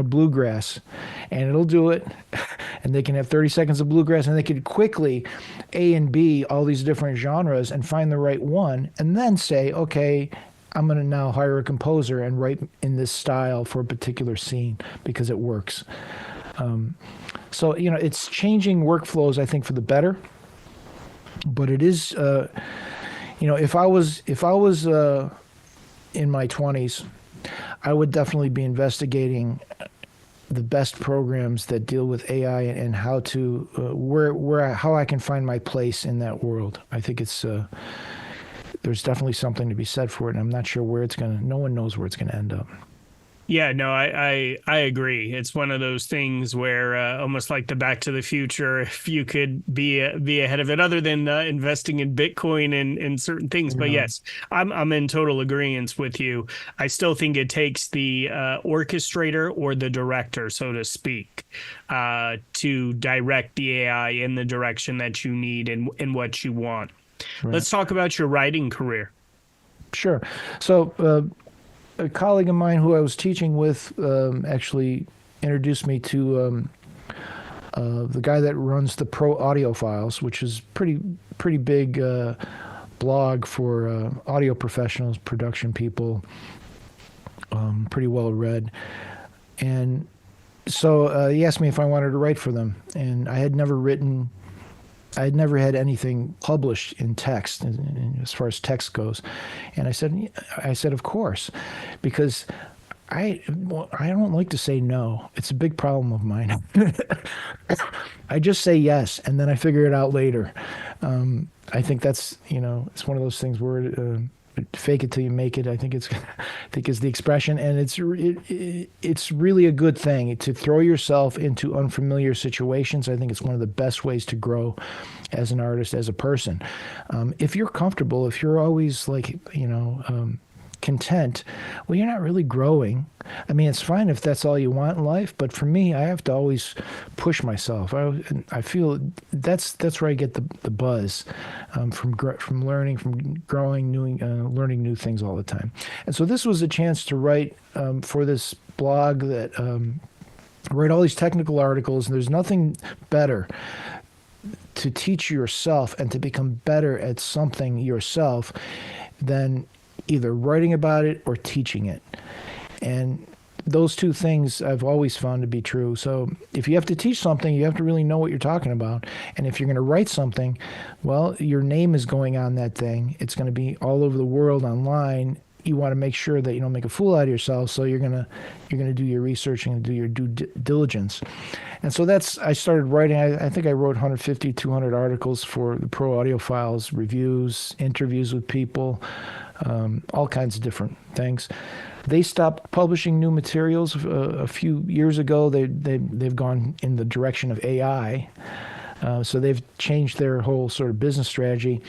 bluegrass, and it'll do it, and they can have 30 seconds of bluegrass, and they can quickly A and B all these different genres and find the right one, and then say, okay, I'm going to now hire a composer and write in this style for a particular scene because it works. So it's changing workflows, I think, for the better. But it is, if I was in my 20s, I would definitely be investigating the best programs that deal with AI and how to how I can find my place in that world. I think it's there's definitely something to be said for it, and I'm not sure where no one knows where it's gonna end up. Yeah, no, I agree. It's one of those things where almost like the Back to the Future, if you could be ahead of it, other than investing in Bitcoin and certain things. But yes, I'm in total agreement with you. I still think it takes the orchestrator or the director, so to speak, to direct the AI in the direction that you need and what you want. Right. Let's talk about your writing career. Sure. So a colleague of mine who I was teaching with actually introduced me to the guy that runs the Pro Audio Files, which is pretty big blog for audio professionals, production people, pretty well read. And so he asked me if I wanted to write for them, and I had never had anything published in text as far as text goes. And I said, of course, because I don't like to say no. It's a big problem of mine. I just say yes, and then I figure it out later. I think that's, it's one of those things where fake it till you make it. I think is the expression, and it's really a good thing to throw yourself into unfamiliar situations. I think it's one of the best ways to grow as an artist, as a person. If you're comfortable, if you're always content, well, you're not really growing. I mean, it's fine if that's all you want in life, but for me, I have to always push myself. I feel that's where I get the buzz from learning, from growing, learning new things all the time. And so this was a chance to write for this blog that write all these technical articles, and there's nothing better to teach yourself and to become better at something yourself than either writing about it or teaching it. And those two things I've always found to be true. So if you have to teach something, you have to really know what you're talking about. And if you're going to write something, well, your name is going on that thing. It's going to be all over the world online. You want to make sure that you don't make a fool out of yourself. So you're going to do your research and do your due diligence. And so I started writing. I think I wrote 150, 200 articles for the Pro Audio Files, reviews, interviews with people, all kinds of different things. They stopped publishing new materials a few years ago. They've gone in the direction of AI, so they've changed their whole sort of business strategy.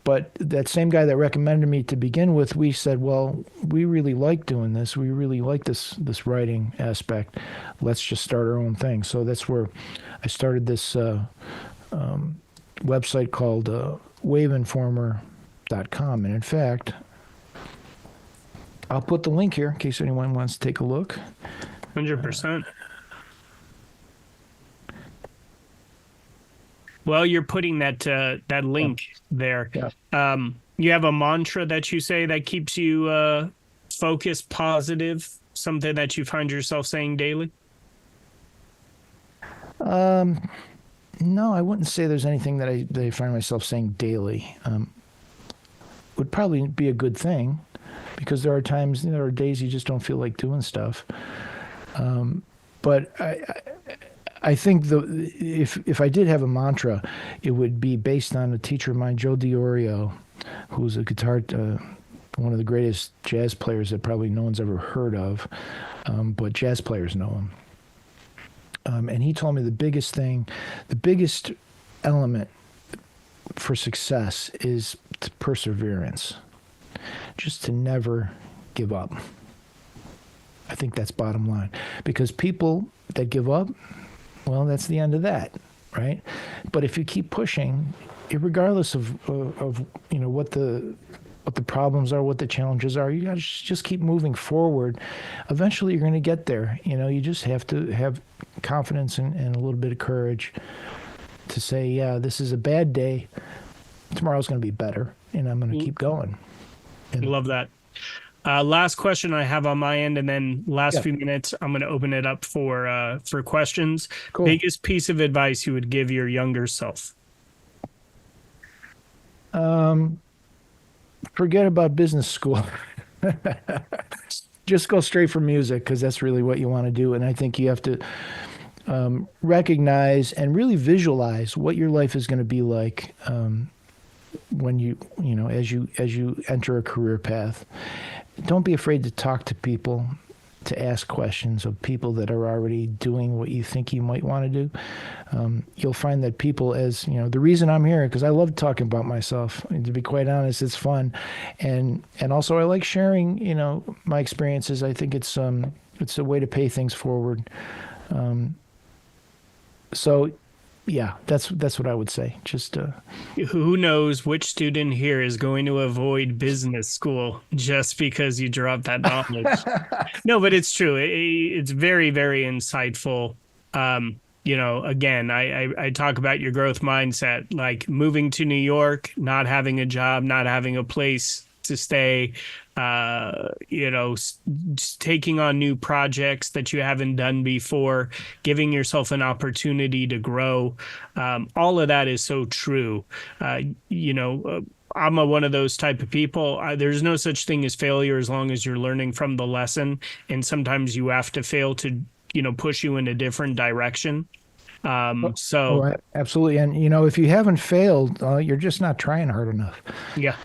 But that same guy that recommended me to begin with, we said, well, we really like doing this. We really like this writing aspect. Let's just start our own thing. So that's where I started this website called waveinformer.com. And in fact, I'll put the link here in case anyone wants to take a look. 100%. Well, you're putting that link there. Yeah. You have a mantra that you say that keeps you focused, positive, something that you find yourself saying daily? No, I wouldn't say there's anything that I find myself saying daily. Would probably be a good thing, because there are days you just don't feel like doing stuff. But I think if I did have a mantra, it would be based on a teacher of mine, Joe DiOrio, who's a one of the greatest jazz players that probably no one's ever heard of, but jazz players know him. And he told me the biggest element for success is perseverance, just to never give up. I think that's bottom line, because people that give up, well, that's the end of that. right? But if you keep pushing, regardless of what the problems are, what the challenges are, you got to just keep moving forward. Eventually, you're going to get there. You just have to have confidence and a little bit of courage to say, yeah, this is a bad day. Tomorrow's going to be better, and I'm going to keep going. Love that. Last question I have on my end, and then last few minutes, I'm going to open it up for questions. Cool. Biggest piece of advice you would give your younger self? Forget about business school. Just go straight for music, because that's really what you want to do. And I think you have to recognize and really visualize what your life is going to be like when as you enter a career path. Don't be afraid to talk to people, to ask questions of people that are already doing what you think you might want to do. You'll find that people, the reason I'm here, because I love talking about myself. And to be quite honest, it's fun, and also I like sharing, my experiences. I think it's a way to pay things forward. So, yeah, that's what I would say. Just who knows which student here is going to avoid business school just because you dropped that knowledge. No, but it's true. It's very, very insightful. Again, I talk about your growth mindset, like moving to New York, not having a job, not having a place to stay, taking on new projects that you haven't done before, giving yourself an opportunity to grow. All of that is so true. I'm one of those type of people. There's no such thing as failure as long as you're learning from the lesson. And sometimes you have to fail to, push you in a different direction. Absolutely. And, if you haven't failed, you're just not trying hard enough. Yeah.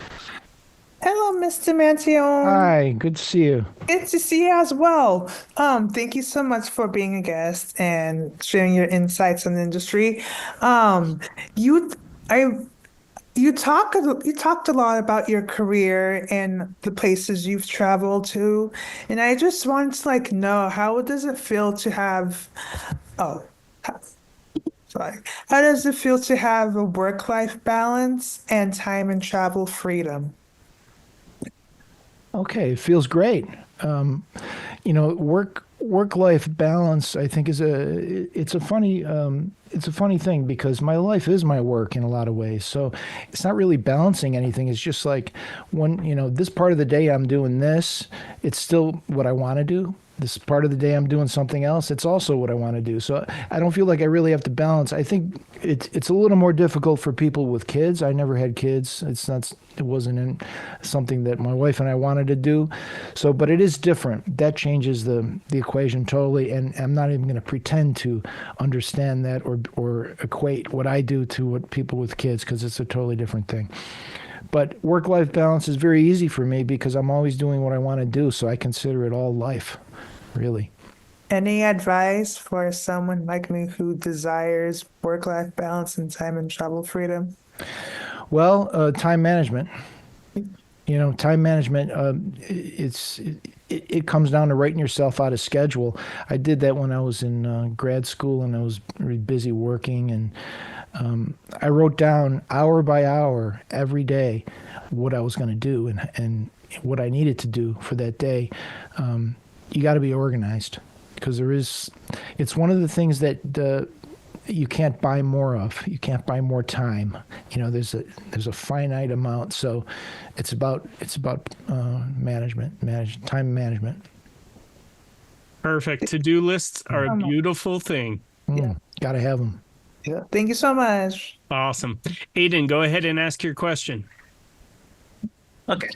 Hello, Mr. Mantione. Hi, good to see you. Good to see you as well. Thank you so much for being a guest and sharing your insights on the industry. You talked a lot about your career and the places you've traveled to, and I just want to know, how does it feel to have how does it feel to have a work-life balance and time and travel freedom? Okay, it feels great. Work-life balance, I think, it's a funny thing, because my life is my work in a lot of ways. So it's not really balancing anything. It's just like when, this part of the day I'm doing this, it's still what I want to do. This part of the day I'm doing something else, it's also what I want to do. So I don't feel like I really have to balance. I think it's a little more difficult for people with kids. I never had kids. It wasn't something that my wife and I wanted to do. So, but it is different. That changes the equation totally. And I'm not even going to pretend to understand that or equate what I do to what people with kids, because it's a totally different thing. But work-life balance is very easy for me because I'm always doing what I want to do. So I consider it all life, really. Any advice for someone like me who desires work-life balance and time and travel freedom? Well, time management. Time management, it comes down to writing yourself out a schedule. I did that when I was in grad school, and I was really busy working, and I wrote down hour by hour every day what I was going to do and what I needed to do for that day. You got to be organized, because it's one of the things that you can't buy more of. You can't buy more time. There's a finite amount. So it's about time management. Perfect. To-do lists are a beautiful thing. Got to have them. Yeah. Thank you so much. Awesome. Aiden, go ahead and ask your question. Okay.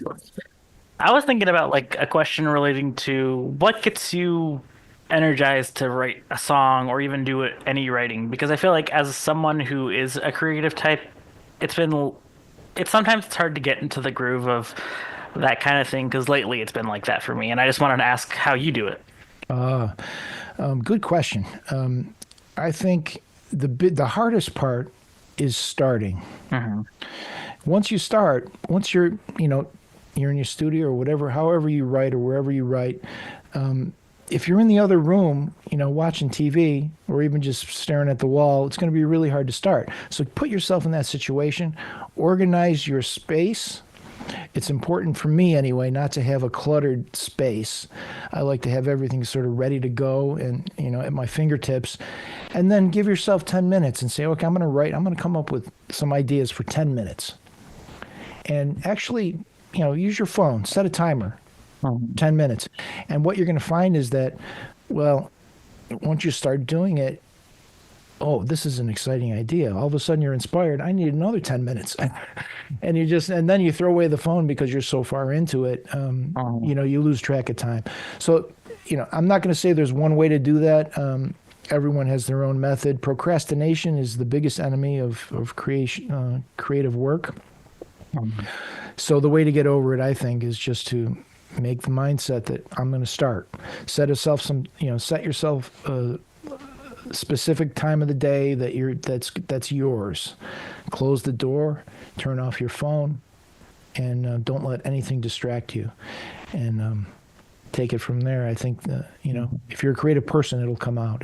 I was thinking about a question relating to what gets you energized to write a song or even do any writing, because I feel like as someone who is a creative type, it's sometimes it's hard to get into the groove of that kind of thing, because lately it's been like that for me, and I just wanted to ask how you do it. Good question. I think the hardest part is starting. Mm-hmm. Once you're in your studio or whatever, however you write or wherever you write, if you're in the other room, watching TV or even just staring at the wall, it's going to be really hard to start. So put yourself in that situation, organize your space. It's important for me anyway, not to have a cluttered space. I like to have everything sort of ready to go and, at my fingertips. And then give yourself 10 minutes and say, okay, I'm going to come up with some ideas for 10 minutes. And actually, use your phone, set a timer, 10 minutes. And what you're going to find is that, well, once you start doing it, oh, this is an exciting idea. All of a sudden you're inspired. I need another 10 minutes. And then you throw away the phone because you're so far into it. You lose track of time. So, I'm not going to say there's one way to do that. Everyone has their own method. Procrastination is the biggest enemy of creative work. So the way to get over it, I think, is just to make the mindset that I'm going to start. Set yourself a specific time of the day that's yours. Close the door, turn off your phone, and don't let anything distract you. And take it from there. I think if you're a creative person, it'll come out.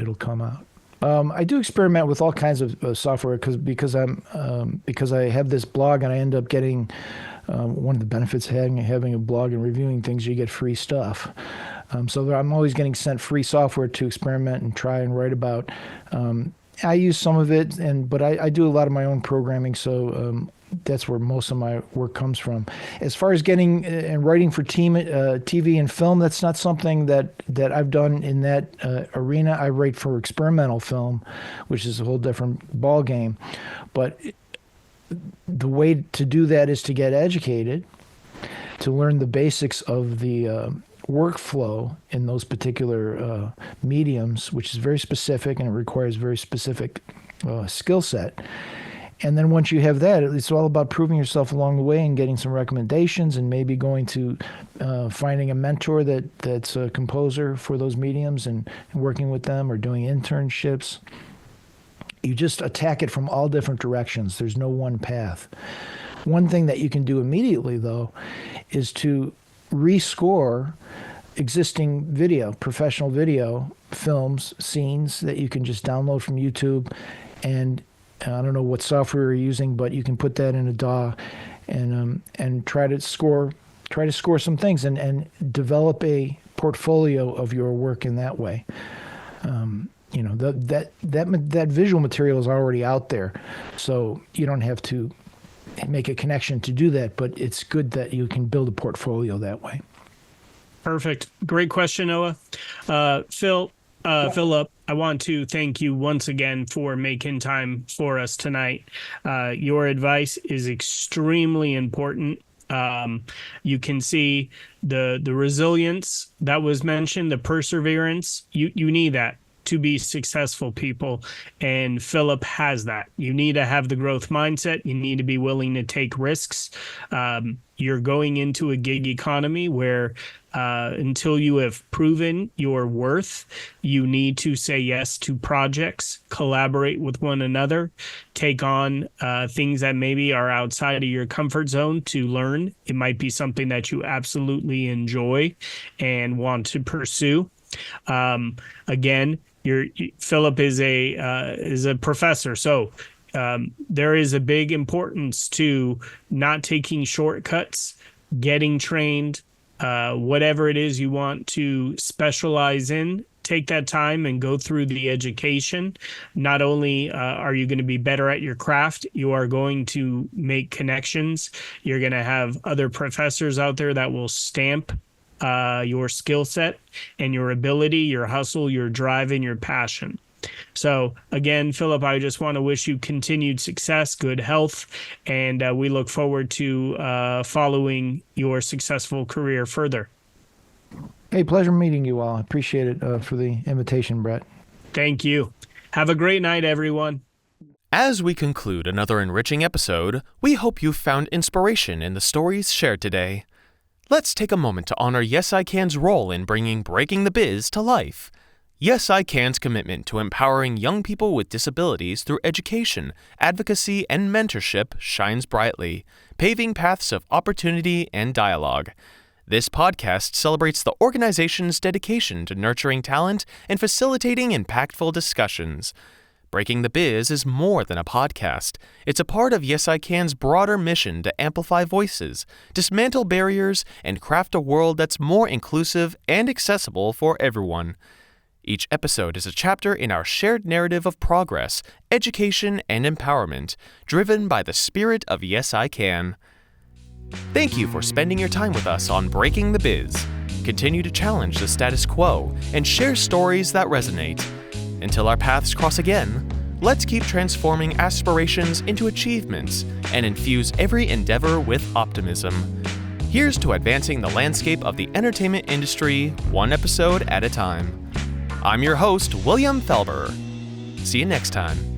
I do experiment with all kinds of software because I have this blog and I end up getting one of the benefits of having a blog and reviewing things. You get free stuff. So I'm always getting sent free software to experiment and try and write about. I use some of it, but I do a lot of my own programming, so that's where most of my work comes from. As far as getting and writing for TV and film, that's not something that I've done in that arena. I write for experimental film, which is a whole different ball game. But the way to do that is to get educated, to learn the basics of the workflow in those particular mediums, which is very specific and it requires very specific skill set. And then once you have that, it's all about proving yourself along the way and getting some recommendations and maybe going to finding a mentor that's a composer for those mediums and working with them or doing internships. You just attack it from all different directions. There's no one path. One thing that you can do immediately, though, is to rescore existing professional video, films, scenes that you can just download from YouTube. And I don't know what software you're using, but you can put that in a DAW and try to score some things and develop a portfolio of your work in that way. That visual material is already out there, so you don't have to make a connection to do that, but it's good that you can build a portfolio that way. Perfect. Great question, Noah. Philip, I want to thank you once again for making time for us tonight. Your advice is extremely important. You can see the resilience that was mentioned, the perseverance. You need that to be successful people. And Philip has that. You need to have the growth mindset. You need to be willing to take risks. You're going into a gig economy where until you have proven your worth, you need to say yes to projects, collaborate with one another, take on things that maybe are outside of your comfort zone to learn. It might be something that you absolutely enjoy and want to pursue. Again, Philip is a professor, so there is a big importance to not taking shortcuts, getting trained, whatever it is you want to specialize in. Take that time and go through the education. Not only are you going to be better at your craft, you are going to make connections. You're going to have other professors out there that will stamp your skill set and your ability, your hustle, your drive, and your passion. So again, Philip, I just want to wish you continued success, good health, and we look forward to following your successful career further. Hey, pleasure meeting you all. I appreciate it for the invitation, Brett. Thank you. Have a great night, everyone. As we conclude another enriching episode, we hope you found inspiration in the stories shared today. Let's take a moment to honor Yes I Can's role in bringing Breaking the Biz to life. Yes I Can's commitment to empowering young people with disabilities through education, advocacy, and mentorship shines brightly, paving paths of opportunity and dialogue. This podcast celebrates the organization's dedication to nurturing talent and facilitating impactful discussions. Breaking the Biz is more than a podcast. It's a part of Yes I Can's broader mission to amplify voices, dismantle barriers, and craft a world that's more inclusive and accessible for everyone. Each episode is a chapter in our shared narrative of progress, education, and empowerment, driven by the spirit of Yes I Can. Thank you for spending your time with us on Breaking the Biz. Continue to challenge the status quo and share stories that resonate. Until our paths cross again, let's keep transforming aspirations into achievements and infuse every endeavor with optimism. Here's to advancing the landscape of the entertainment industry, one episode at a time. I'm your host, William Felber. See you next time.